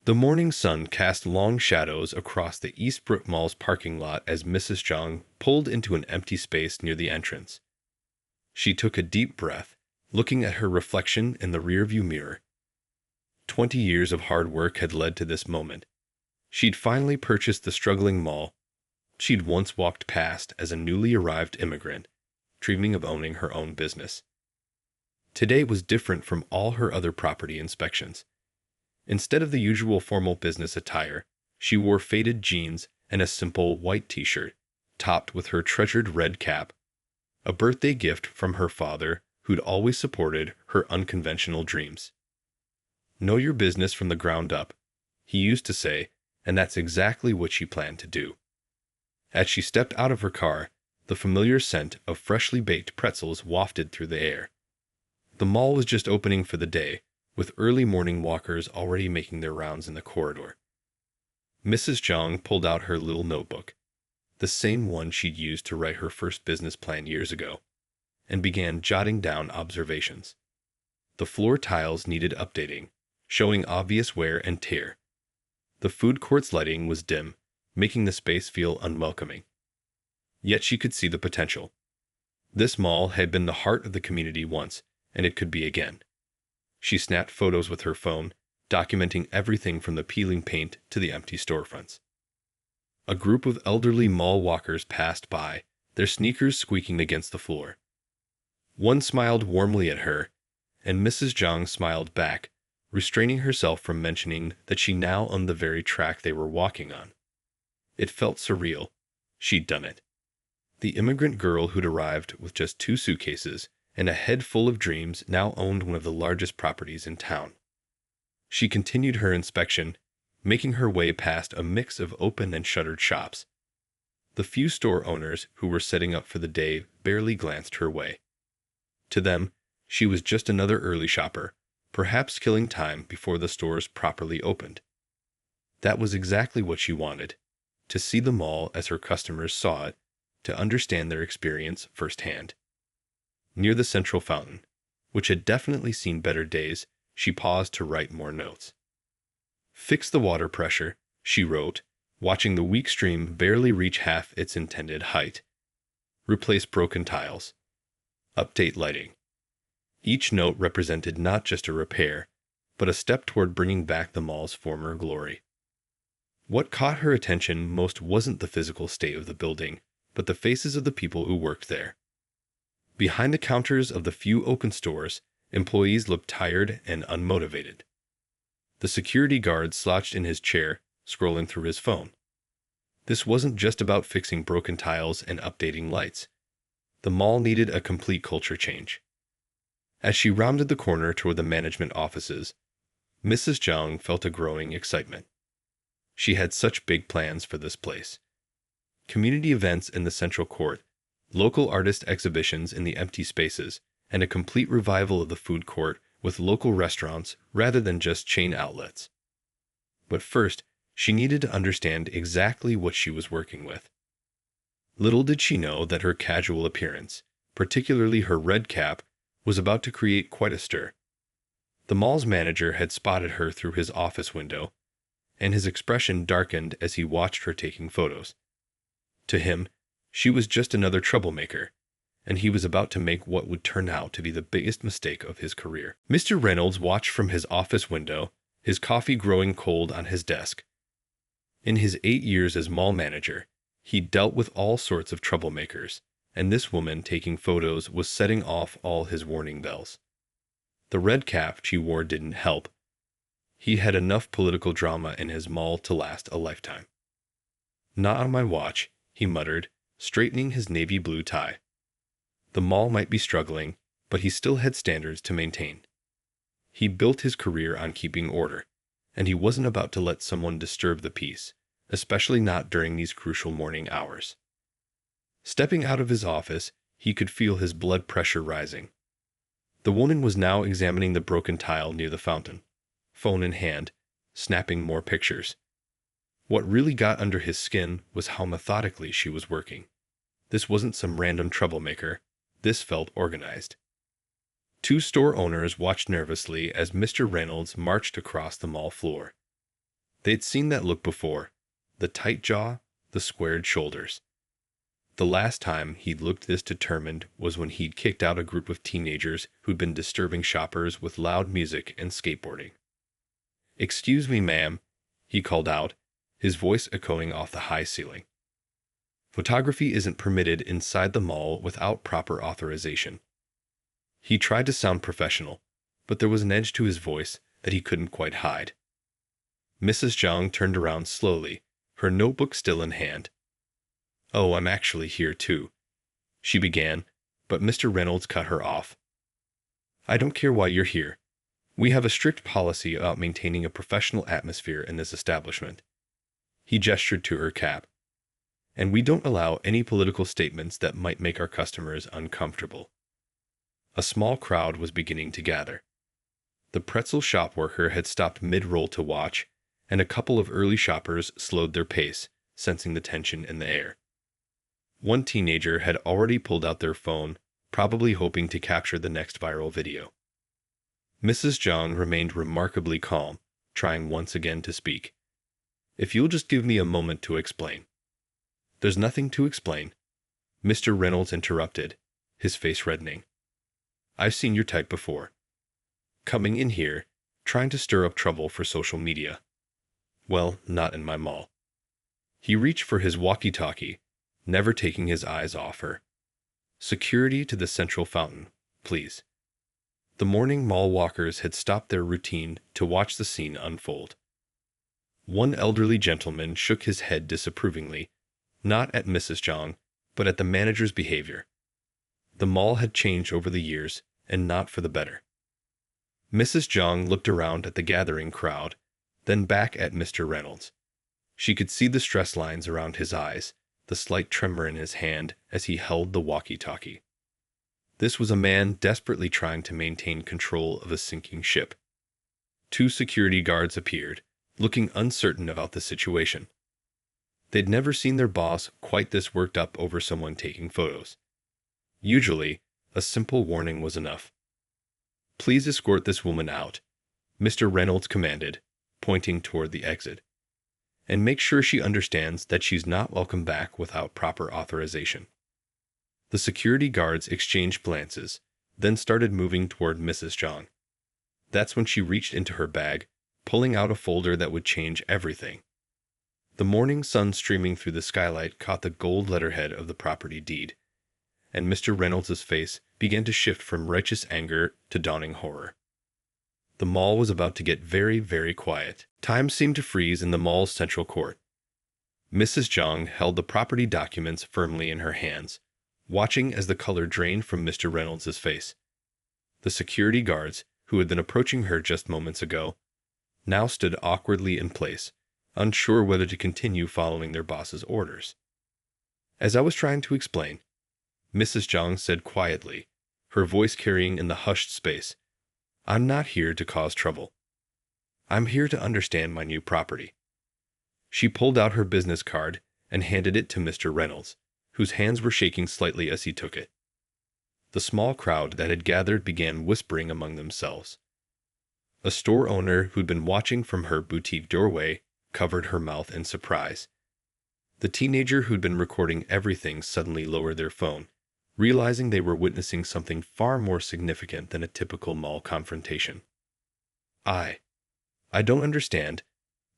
The morning sun cast long shadows across the Eastbrook Mall's parking lot as Mrs. Zhang pulled into an empty space near the entrance. She took a deep breath, looking at her reflection in the rearview mirror. 20 years of hard work had led to this moment. She'd finally purchased the struggling mall she'd once walked past as a newly arrived immigrant, dreaming of owning her own business. Today was different from all her other property inspections. Instead of the usual formal business attire, she wore faded jeans and a simple white t-shirt, topped with her treasured red cap, a birthday gift from her father who'd always supported her unconventional dreams. "Know your business from the ground up," he used to say, and that's exactly what she planned to do. As she stepped out of her car, the familiar scent of freshly baked pretzels wafted through the air. The mall was just opening for the day, with early morning walkers already making their rounds in the corridor. Mrs. Zhang pulled out her little notebook, the same one she'd used to write her first business plan years ago, and began jotting down observations. The floor tiles needed updating, showing obvious wear and tear. The food court's lighting was dim, making the space feel unwelcoming. Yet she could see the potential. This mall had been the heart of the community once, and it could be again. She snapped photos with her phone, documenting everything from the peeling paint to the empty storefronts. A group of elderly mall walkers passed by, their sneakers squeaking against the floor. One smiled warmly at her, and Mrs. Zhang smiled back, restraining herself from mentioning that she now owned the very track they were walking on. It felt surreal. She'd done it. The immigrant girl who'd arrived with just 2 suitcases and a head full of dreams now owned one of the largest properties in town. She continued her inspection, making her way past a mix of open and shuttered shops. The few store owners who were setting up for the day barely glanced her way. To them, she was just another early shopper, perhaps killing time before the stores properly opened. That was exactly what she wanted, to see the mall as her customers saw it, to understand their experience firsthand. Near the central fountain, which had definitely seen better days, she paused to write more notes. "Fix the water pressure," she wrote, watching the weak stream barely reach half its intended height. "Replace broken tiles. Update lighting." Each note represented not just a repair, but a step toward bringing back the mall's former glory. What caught her attention most wasn't the physical state of the building, but the faces of the people who worked there. Behind the counters of the few open stores, employees looked tired and unmotivated. The security guard slouched in his chair, scrolling through his phone. This wasn't just about fixing broken tiles and updating lights. The mall needed a complete culture change. As she rounded the corner toward the management offices, Mrs. Zhang felt a growing excitement. She had such big plans for this place. Community events in the central court, local artist exhibitions in the empty spaces, and a complete revival of the food court with local restaurants rather than just chain outlets. But first, she needed to understand exactly what she was working with. Little did she know that her casual appearance, particularly her red cap, was about to create quite a stir. The mall's manager had spotted her through his office window, and his expression darkened as he watched her taking photos. To him, she was just another troublemaker, and he was about to make what would turn out to be the biggest mistake of his career. Mr. Reynolds watched from his office window, his coffee growing cold on his desk. In his 8 years as mall manager, he'd dealt with all sorts of troublemakers, and this woman taking photos was setting off all his warning bells. The red cap she wore didn't help. He had enough political drama in his mall to last a lifetime. "Not on my watch," he muttered, straightening his navy blue tie. The mall might be struggling, but he still had standards to maintain. He built his career on keeping order, and he wasn't about to let someone disturb the peace, especially not during these crucial morning hours. Stepping out of his office, he could feel his blood pressure rising. The woman was now examining the broken tile near the fountain, phone in hand, snapping more pictures. What really got under his skin was how methodically she was working. This wasn't some random troublemaker. This felt organized. 2 store owners watched nervously as Mr. Reynolds marched across the mall floor. They'd seen that look before, the tight jaw, the squared shoulders. The last time he'd looked this determined was when he'd kicked out a group of teenagers who'd been disturbing shoppers with loud music and skateboarding. "Excuse me, ma'am," he called out, his voice echoing off the high ceiling. Photography isn't permitted inside the mall without proper authorization. He tried to sound professional, but there was an edge to his voice that he couldn't quite hide. Mrs. Zhang turned around slowly, her notebook still in hand. "Oh, I'm actually here too," she began, but Mr. Reynolds cut her off. "I don't care why you're here. We have a strict policy about maintaining a professional atmosphere in this establishment." He gestured to her cap. "And we don't allow any political statements that might make our customers uncomfortable." A small crowd was beginning to gather. The pretzel shop worker had stopped mid-roll to watch, and a couple of early shoppers slowed their pace, sensing the tension in the air. One teenager had already pulled out their phone, probably hoping to capture the next viral video. Mrs. Zhang remained remarkably calm, trying once again to speak. "If you'll just give me a moment to explain." "There's nothing to explain," Mr. Reynolds interrupted, his face reddening. "I've seen your type before. Coming in here, trying to stir up trouble for social media. Well, not in my mall." He reached for his walkie-talkie, never taking his eyes off her. "Security to the central fountain, please." The morning mall walkers had stopped their routine to watch the scene unfold. One elderly gentleman shook his head disapprovingly, not at Mrs. Zhang, but at the manager's behavior. The mall had changed over the years, and not for the better. Mrs. Zhang looked around at the gathering crowd, then back at Mr. Reynolds. She could see the stress lines around his eyes, the slight tremor in his hand as he held the walkie-talkie. This was a man desperately trying to maintain control of a sinking ship. Two security guards appeared, looking uncertain about the situation. They'd never seen their boss quite this worked up over someone taking photos. Usually, a simple warning was enough. "Please escort this woman out," Mr. Reynolds commanded, pointing toward the exit. "And make sure she understands that she's not welcome back without proper authorization." The security guards exchanged glances, then started moving toward Mrs. Zhang. That's when she reached into her bag, pulling out a folder that would change everything. The morning sun streaming through the skylight caught the gold letterhead of the property deed, and Mr. Reynolds' face began to shift from righteous anger to dawning horror. The mall was about to get very, very quiet. Time seemed to freeze in the mall's central court. Mrs. Zhang held the property documents firmly in her hands, watching as the color drained from Mr. Reynolds' face. The security guards, who had been approaching her just moments ago, now stood awkwardly in place, unsure whether to continue following their boss's orders. "As I was trying to explain," Mrs. Zhang said quietly, her voice carrying in the hushed space, "I'm not here to cause trouble. I'm here to understand my new property." She pulled out her business card and handed it to Mr. Reynolds, whose hands were shaking slightly as he took it. The small crowd that had gathered began whispering among themselves. A store owner who'd been watching from her boutique doorway covered her mouth in surprise. The teenager who'd been recording everything suddenly lowered their phone, realizing they were witnessing something far more significant than a typical mall confrontation. I don't understand,"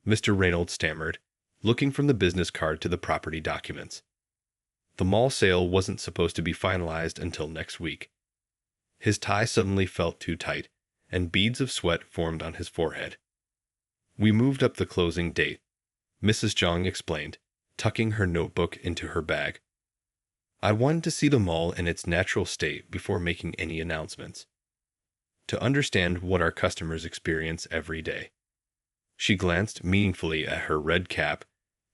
Mr. Reynolds stammered, looking from the business card to the property documents. The mall sale wasn't supposed to be finalized until next week. His tie suddenly felt too tight, and beads of sweat formed on his forehead. "We moved up the closing date," Mrs. Zhang explained, tucking her notebook into her bag. "I wanted to see the mall in its natural state before making any announcements. To understand what our customers experience every day." She glanced meaningfully at her red cap,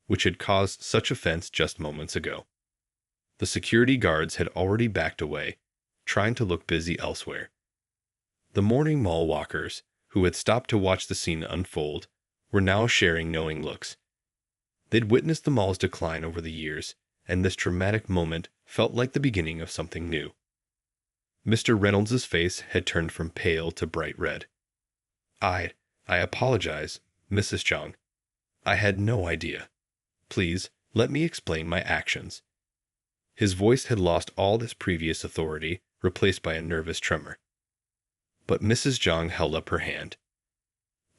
which had caused such offense just moments ago. The security guards had already backed away, trying to look busy elsewhere. The morning mall walkers, who had stopped to watch the scene unfold, were now sharing knowing looks. They'd witnessed the mall's decline over the years, and this dramatic moment felt like the beginning of something new. Mr. Reynolds' face had turned from pale to bright red. I apologize, Mrs. Zhang," I had no idea. Please, let me explain my actions. His voice had lost all its previous authority, replaced by a nervous tremor. But Mrs. Zhang held up her hand.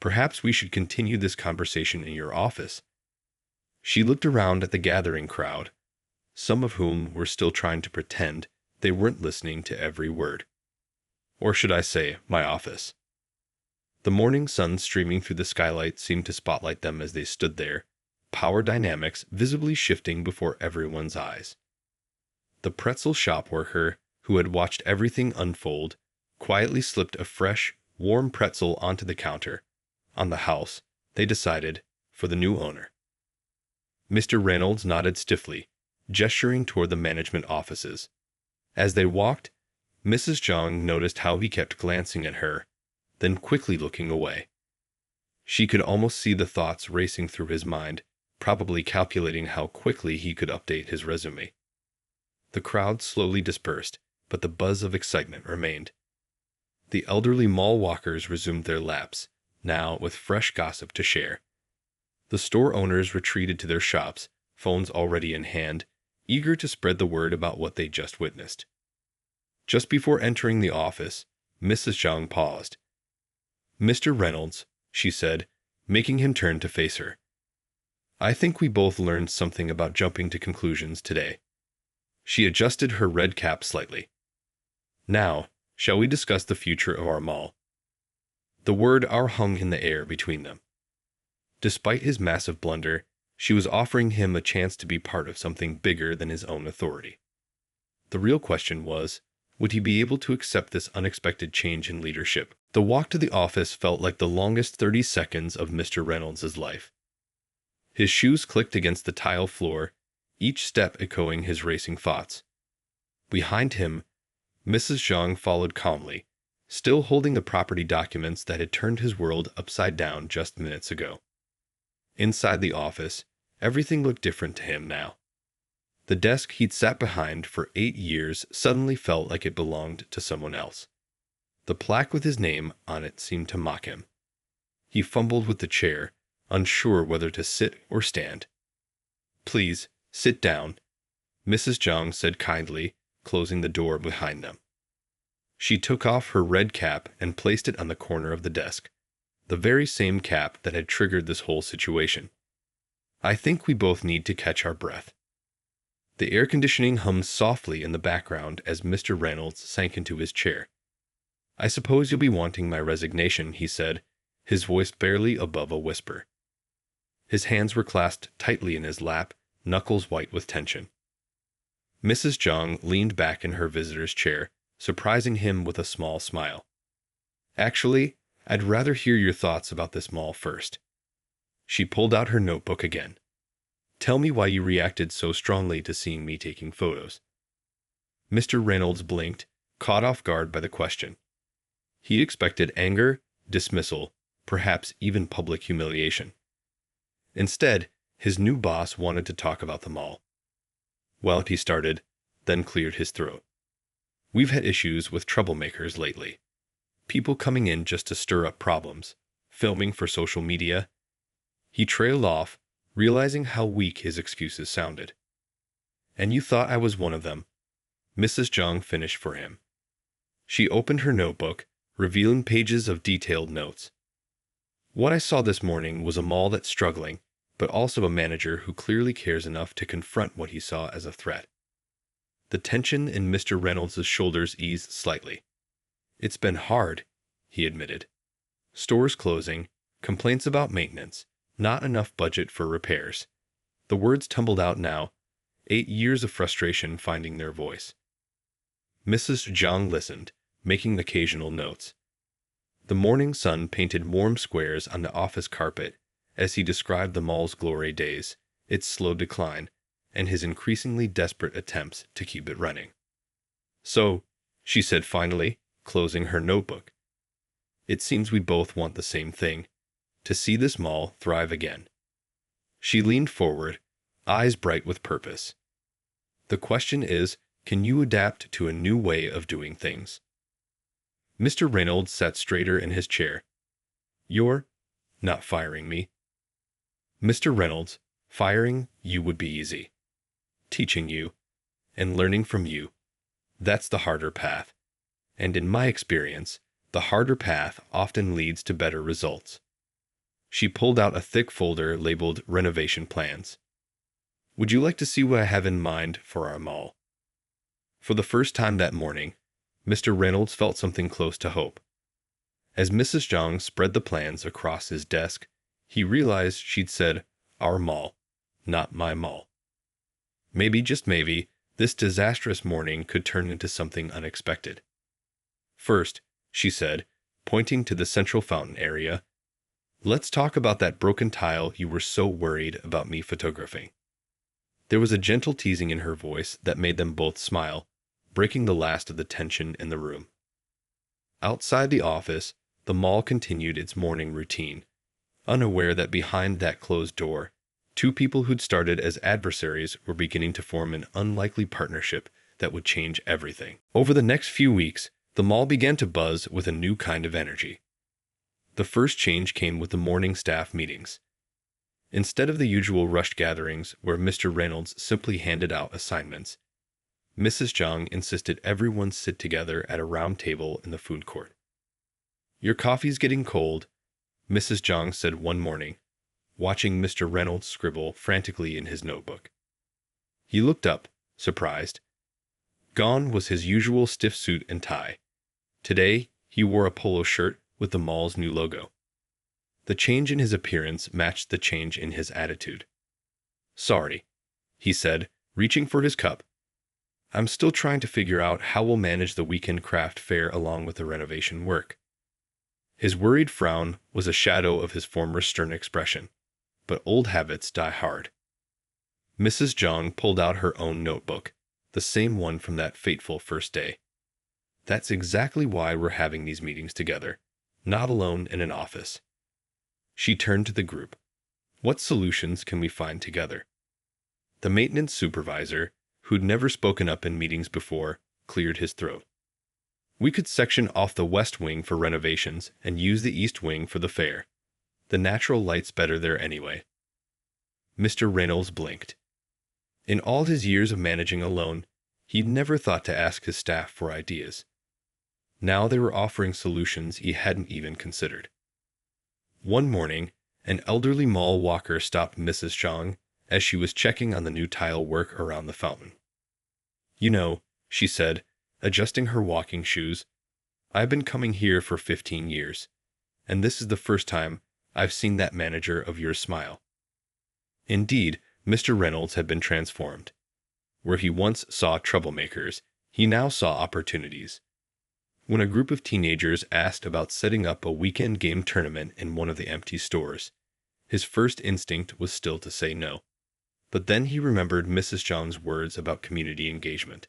Perhaps we should continue this conversation in your office. She looked around at the gathering crowd, some of whom were still trying to pretend they weren't listening to every word. Or should I say, my office. The morning sun streaming through the skylight seemed to spotlight them as they stood there, power dynamics visibly shifting before everyone's eyes. The pretzel shop worker, who had watched everything unfold, quietly slipped a fresh, warm pretzel onto the counter. On the house, they decided, for the new owner. Mr. Reynolds nodded stiffly, gesturing toward the management offices. As they walked, Mrs. Zhang noticed how he kept glancing at her, then quickly looking away. She could almost see the thoughts racing through his mind, probably calculating how quickly he could update his resume. The crowd slowly dispersed, but the buzz of excitement remained. The elderly mall walkers resumed their laps, now with fresh gossip to share. The store owners retreated to their shops, phones already in hand, eager to spread the word about what they just witnessed. Just before entering the office, Mrs. Zhang paused. "Mr. Reynolds," she said, making him turn to face her. "I think we both learned something about jumping to conclusions today." She adjusted her red cap slightly. "Now, shall we discuss the future of our mall?" The word "our" hung in the air between them. Despite his massive blunder, she was offering him a chance to be part of something bigger than his own authority. The real question was, would he be able to accept this unexpected change in leadership? The walk to the office felt like the longest 30 seconds of Mr. Reynolds' life. His shoes clicked against the tile floor, each step echoing his racing thoughts. Behind him, Mrs. Zhang followed calmly, still holding the property documents that had turned his world upside down just minutes ago. Inside the office, everything looked different to him now. The desk he'd sat behind for 8 years suddenly felt like it belonged to someone else. The plaque with his name on it seemed to mock him. He fumbled with the chair, unsure whether to sit or stand. "Please, sit down," Mrs. Zhang said kindly, closing the door behind them. She took off her red cap and placed it on the corner of the desk, the very same cap that had triggered this whole situation. "I think we both need to catch our breath." The air conditioning hummed softly in the background as Mr. Reynolds sank into his chair. "I suppose you'll be wanting my resignation," he said, his voice barely above a whisper. His hands were clasped tightly in his lap, knuckles white with tension. Mrs. Zhang leaned back in her visitor's chair, surprising him with a small smile. "Actually, I'd rather hear your thoughts about this mall first." She pulled out her notebook again. "Tell me why you reacted so strongly to seeing me taking photos." Mr. Reynolds blinked, caught off guard by the question. He expected anger, dismissal, perhaps even public humiliation. Instead, his new boss wanted to talk about the mall. "Well," he started, then cleared his throat. "We've had issues with troublemakers lately. People coming in just to stir up problems, filming for social media." He trailed off, realizing how weak his excuses sounded. "And you thought I was one of them," Mrs. Zhang finished for him. She opened her notebook, revealing pages of detailed notes. "What I saw this morning was a mall that's struggling, but also a manager who clearly cares enough to confront what he saw as a threat." The tension in Mr. Reynolds' shoulders eased slightly. "It's been hard," he admitted. "Stores closing, complaints about maintenance, not enough budget for repairs." The words tumbled out now, 8 years of frustration finding their voice. Mrs. Zhang listened, making occasional notes. The morning sun painted warm squares on the office carpet as he described the mall's glory days, its slow decline, and his increasingly desperate attempts to keep it running. "So," she said finally, closing her notebook, "it seems we both want the same thing, to see this mall thrive again." She leaned forward, eyes bright with purpose. "The question is, can you adapt to a new way of doing things?" Mr. Reynolds sat straighter in his chair. "You're not firing me." Mr. Reynolds, firing you would be easy. Teaching you and learning from you, that's the harder path. And in my experience, the harder path often leads to better results. She pulled out a thick folder labeled Renovation Plans. Would you like to see what I have in mind for our mall? For the first time that morning, Mr. Reynolds felt something close to hope. As Mrs. Zhang spread the plans across his desk, he realized she'd said, "Our mall, not my mall." Maybe, just maybe, this disastrous morning could turn into something unexpected. First, she said, pointing to the central fountain area, "Let's talk about that broken tile you were so worried about me photographing." There was a gentle teasing in her voice that made them both smile, breaking the last of the tension in the room. Outside the office, the mall continued its morning routine, unaware that behind that closed door, two people who'd started as adversaries were beginning to form an unlikely partnership that would change everything. Over the next few weeks, the mall began to buzz with a new kind of energy. The first change came with the morning staff meetings. Instead of the usual rushed gatherings where Mr. Reynolds simply handed out assignments, Mrs. Zhang insisted everyone sit together at a round table in the food court. "Your coffee's getting cold," Mrs. Zhang said one morning, watching Mr. Reynolds scribble frantically in his notebook. He looked up, surprised. Gone was his usual stiff suit and tie. Today, he wore a polo shirt with the mall's new logo. The change in his appearance matched the change in his attitude. "Sorry," he said, reaching for his cup. "I'm still trying to figure out how we'll manage the weekend craft fair along with the renovation work." His worried frown was a shadow of his former stern expression, but old habits die hard. Mrs. Zhang pulled out her own notebook, the same one from that fateful first day. "That's exactly why we're having these meetings together, not alone in an office." She turned to the group. "What solutions can we find together?" The maintenance supervisor, who'd never spoken up in meetings before, cleared his throat. "We could section off the west wing for renovations and use the east wing for the fair. The natural light's better there anyway." Mr. Reynolds blinked. In all his years of managing alone, he'd never thought to ask his staff for ideas. Now they were offering solutions he hadn't even considered. One morning, an elderly mall walker stopped Mrs. Zhang as she was checking on the new tile work around the fountain. "You know," she said, adjusting her walking shoes, "I've been coming here for 15 years, and this is the first time I've seen that manager of yours smile." Indeed, Mr. Reynolds had been transformed. Where he once saw troublemakers, he now saw opportunities. When a group of teenagers asked about setting up a weekend game tournament in one of the empty stores, his first instinct was still to say no. But then he remembered Mrs. Zhang's words about community engagement.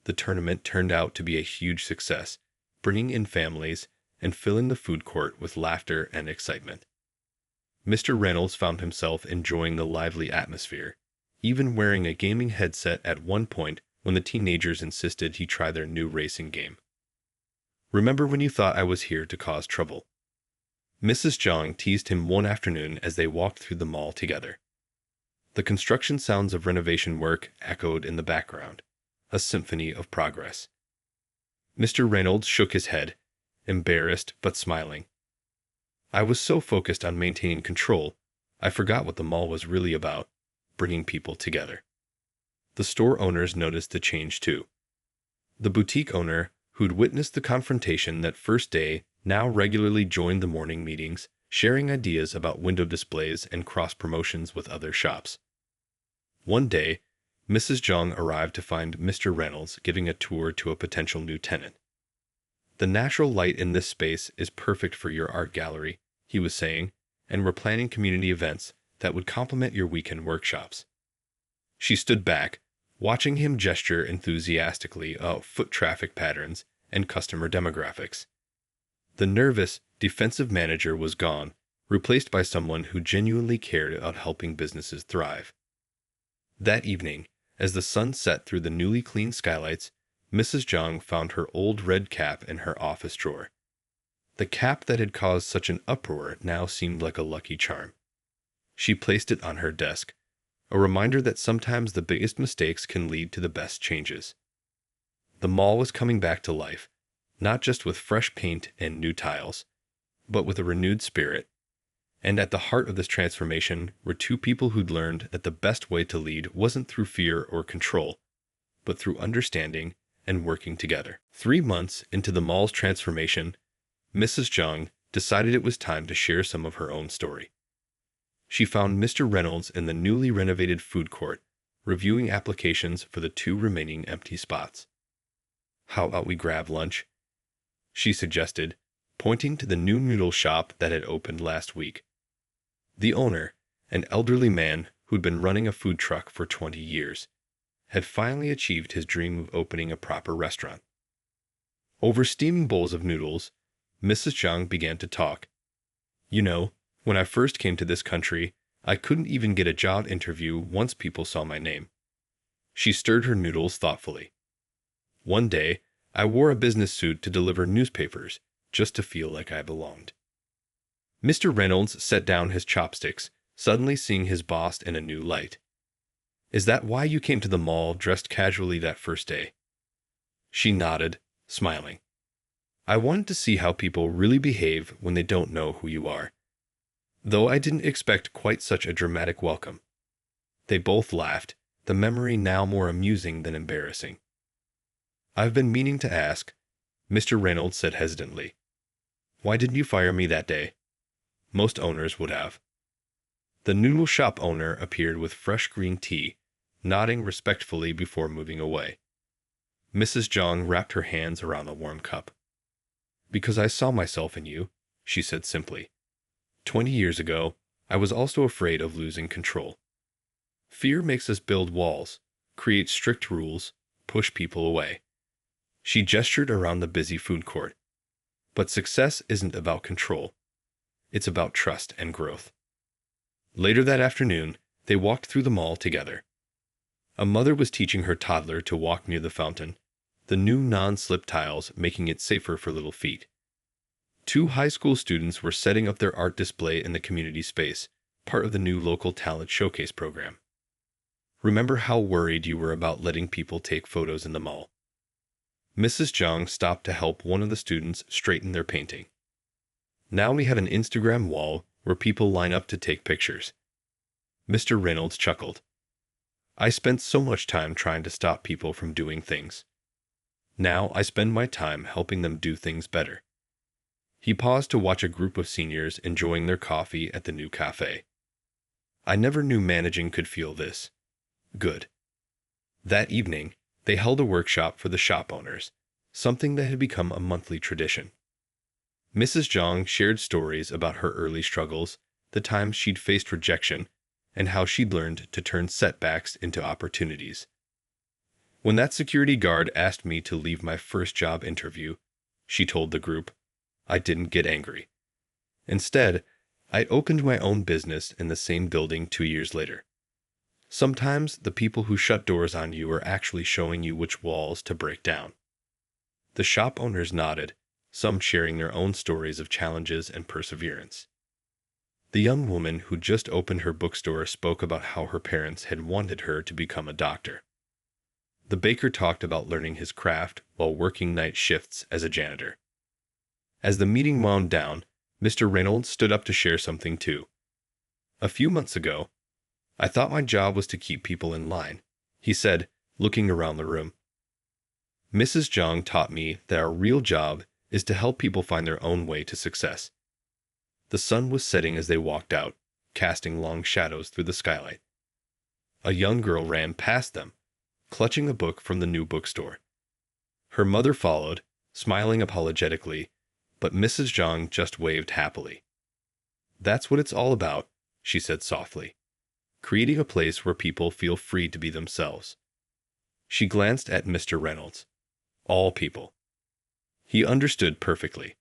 The tournament turned out to be a huge success, bringing in families and filling the food court with laughter and excitement. Mr. Reynolds found himself enjoying the lively atmosphere, even wearing a gaming headset at one point when the teenagers insisted he try their new racing game. "Remember when you thought I was here to cause trouble?" Mrs. Zhang teased him one afternoon as they walked through the mall together. The construction sounds of renovation work echoed in the background, a symphony of progress. Mr. Reynolds shook his head, embarrassed but smiling. "I was so focused on maintaining control, I forgot what the mall was really about, bringing people together." The store owners noticed the change too. The boutique owner, who'd witnessed the confrontation that first day, now regularly joined the morning meetings, sharing ideas about window displays and cross-promotions with other shops. One day, Mrs. Zhang arrived to find Mr. Reynolds giving a tour to a potential new tenant. "The natural light in this space is perfect for your art gallery," he was saying, "and we're planning community events that would complement your weekend workshops." She stood back, watching him gesture enthusiastically about foot traffic patterns and customer demographics. The nervous, defensive manager was gone, replaced by someone who genuinely cared about helping businesses thrive. That evening, as the sun set through the newly cleaned skylights, Mrs. Zhang found her old red cap in her office drawer. The cap that had caused such an uproar now seemed like a lucky charm. She placed it on her desk, a reminder that sometimes the biggest mistakes can lead to the best changes. The mall was coming back to life, not just with fresh paint and new tiles, but with a renewed spirit. And at the heart of this transformation were two people who'd learned that the best way to lead wasn't through fear or control, but through understanding and working together. 3 months into the mall's transformation, Mrs. Zhang decided it was time to share some of her own story. She found Mr. Reynolds in the newly renovated food court, reviewing applications for the 2 remaining empty spots. "How about we grab lunch?" she suggested, pointing to the new noodle shop that had opened last week. The owner, an elderly man who'd been running a food truck for 20 years, had finally achieved his dream of opening a proper restaurant. Over steaming bowls of noodles, Mrs. Zhang began to talk. "You know, when I first came to this country, I couldn't even get a job interview once people saw my name." She stirred her noodles thoughtfully. "One day, I wore a business suit to deliver newspapers, just to feel like I belonged." Mr. Reynolds set down his chopsticks, suddenly seeing his boss in a new light. "Is that why you came to the mall dressed casually that first day?" She nodded, smiling. "I wanted to see how people really behave when they don't know who you are. Though I didn't expect quite such a dramatic welcome." They both laughed, the memory now more amusing than embarrassing. "I've been meaning to ask," Mr. Reynolds said hesitantly. "Why didn't you fire me that day?" Most owners would have. The noodle shop owner appeared with fresh green tea, nodding respectfully before moving away. Mrs. Zhang wrapped her hands around the warm cup. "Because I saw myself in you," she said simply. 20 years ago, I was also afraid of losing control. Fear makes us build walls, create strict rules, push people away." She gestured around the busy food court. "But success isn't about control. It's about trust and growth." Later that afternoon, they walked through the mall together. A mother was teaching her toddler to walk near the fountain, the new non-slip tiles making it safer for little feet. 2 high school students were setting up their art display in the community space, part of the new local talent showcase program. "Remember how worried you were about letting people take photos in the mall?" Mrs. Zhang stopped to help one of the students straighten their painting. "Now we have an Instagram wall where people line up to take pictures." Mr. Reynolds chuckled. "I spent so much time trying to stop people from doing things. Now I spend my time helping them do things better." He paused to watch a group of seniors enjoying their coffee at the new cafe. "I never knew managing could feel this good." That evening, they held a workshop for the shop owners, something that had become a monthly tradition. Mrs. Zhang shared stories about her early struggles, the times she'd faced rejection, and how she'd learned to turn setbacks into opportunities. "When that security guard asked me to leave my first job interview," she told the group, "I didn't get angry. Instead, I opened my own business in the same building 2 years later." Sometimes the people who shut doors on you are actually showing you which walls to break down. The shop owners nodded, some sharing their own stories of challenges and perseverance. The young woman who just opened her bookstore spoke about how her parents had wanted her to become a doctor. The baker talked about learning his craft while working night shifts as a janitor. As the meeting wound down, Mr. Reynolds stood up to share something too. "A few months ago, I thought my job was to keep people in line," he said, looking around the room. "Mrs. Zhang taught me that our real job is to help people find their own way to success." The sun was setting as they walked out, casting long shadows through the skylight. A young girl ran past them, clutching a book from the new bookstore. Her mother followed, smiling apologetically, but Mrs. Zhang just waved happily. "That's what it's all about," she said softly. "Creating a place where people feel free to be themselves." She glanced at Mr. Reynolds. All people. He understood perfectly.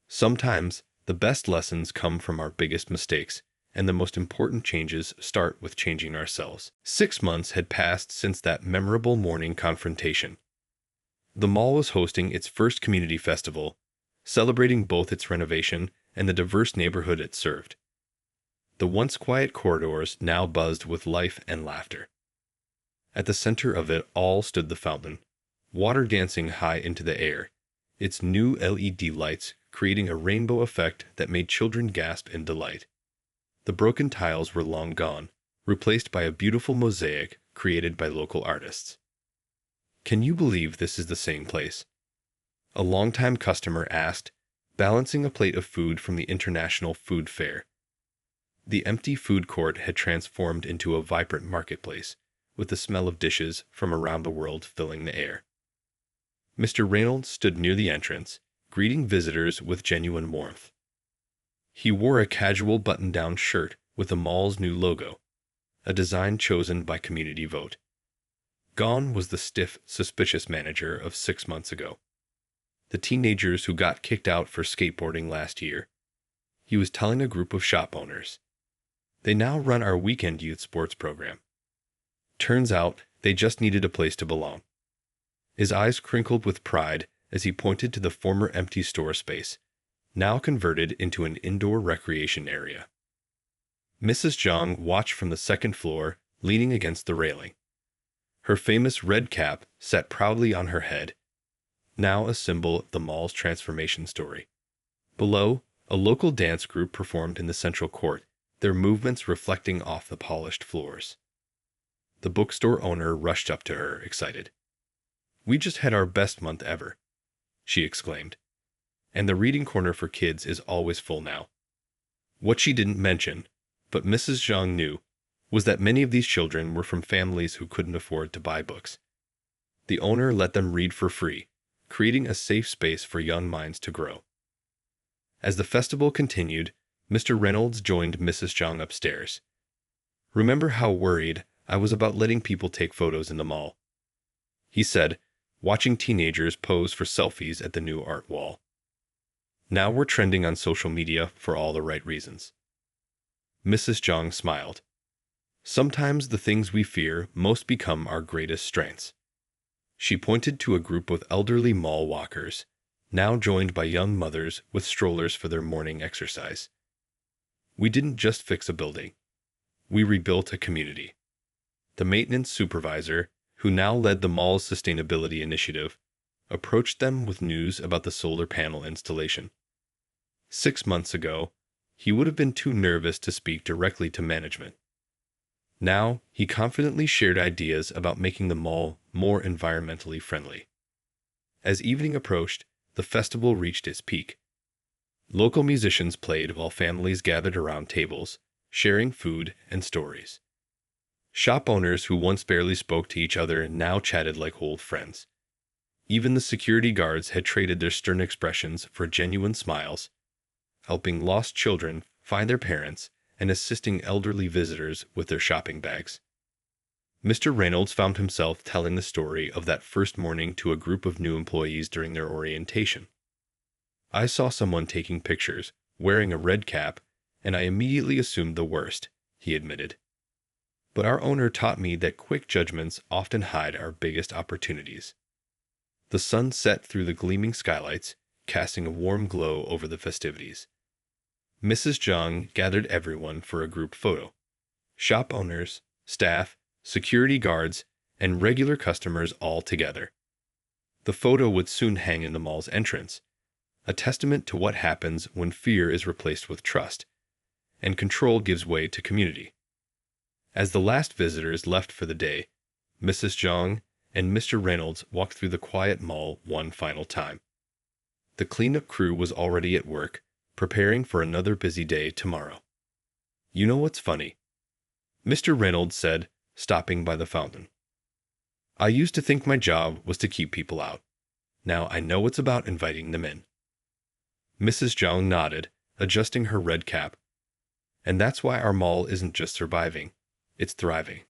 Sometimes, the best lessons come from our biggest mistakes, and the most important changes start with changing ourselves. 6 months had passed since that memorable morning confrontation. The mall was hosting its first community festival, celebrating both its renovation and the diverse neighborhood it served. The once quiet corridors now buzzed with life and laughter. At the center of it all stood the fountain, water dancing high into the air, its new LED lights creating a rainbow effect that made children gasp in delight. The broken tiles were long gone, replaced by a beautiful mosaic created by local artists. "Can you believe this is the same place?" a longtime customer asked, balancing a plate of food from the International Food Fair. The empty food court had transformed into a vibrant marketplace, with the smell of dishes from around the world filling the air. Mr. Reynolds stood near the entrance, greeting visitors with genuine warmth. He wore a casual button-down shirt with the mall's new logo, a design chosen by community vote. Gone was the stiff, suspicious manager of 6 months ago. The teenagers who got kicked out for skateboarding last year. He was telling a group of shop owners. They now run our weekend youth sports program. Turns out they just needed a place to belong. His eyes crinkled with pride as he pointed to the former empty store space, now converted into an indoor recreation area. Mrs. Zhang watched from the second floor, leaning against the railing. Her famous red cap sat proudly on her head, now a symbol of the mall's transformation story. Below, a local dance group performed in the central court, their movements reflecting off the polished floors. The bookstore owner rushed up to her, excited. "We just had our best month ever," she exclaimed. "And the reading corner for kids is always full now." What she didn't mention, but Mrs. Zhang knew, was that many of these children were from families who couldn't afford to buy books. The owner let them read for free, creating a safe space for young minds to grow. As the festival continued, Mr. Reynolds joined Mrs. Zhang upstairs. "Remember how worried I was about letting people take photos in the mall?" he said, watching teenagers pose for selfies at the new art wall. "Now we're trending on social media for all the right reasons." Mrs. Zhang smiled. "Sometimes the things we fear most become our greatest strengths." She pointed to a group of elderly mall walkers, now joined by young mothers with strollers for their morning exercise. "We didn't just fix a building. We rebuilt a community." The maintenance supervisor, who now led the mall's sustainability initiative, approached them with news about the solar panel installation. 6 months ago, he would have been too nervous to speak directly to management. Now, he confidently shared ideas about making the mall more environmentally friendly. As evening approached, the festival reached its peak. Local musicians played while families gathered around tables, sharing food and stories. Shop owners who once barely spoke to each other now chatted like old friends. Even the security guards had traded their stern expressions for genuine smiles, helping lost children find their parents and assisting elderly visitors with their shopping bags. Mr. Reynolds found himself telling the story of that first morning to a group of new employees during their orientation. "I saw someone taking pictures, wearing a red cap, and I immediately assumed the worst," he admitted. "But our owner taught me that quick judgments often hide our biggest opportunities." The sun set through the gleaming skylights, casting a warm glow over the festivities. Mrs. Zhang gathered everyone for a group photo. Shop owners, staff, security guards, and regular customers all together. The photo would soon hang in the mall's entrance, a testament to what happens when fear is replaced with trust, and control gives way to community. As the last visitors left for the day, Mrs. Zhang and Mr. Reynolds walked through the quiet mall one final time. The cleanup crew was already at work, preparing for another busy day tomorrow. "You know what's funny?" Mr. Reynolds said, stopping by the fountain. "I used to think my job was to keep people out. Now I know it's about inviting them in." Mrs. Zhang nodded, adjusting her red cap. "And that's why our mall isn't just surviving, it's thriving."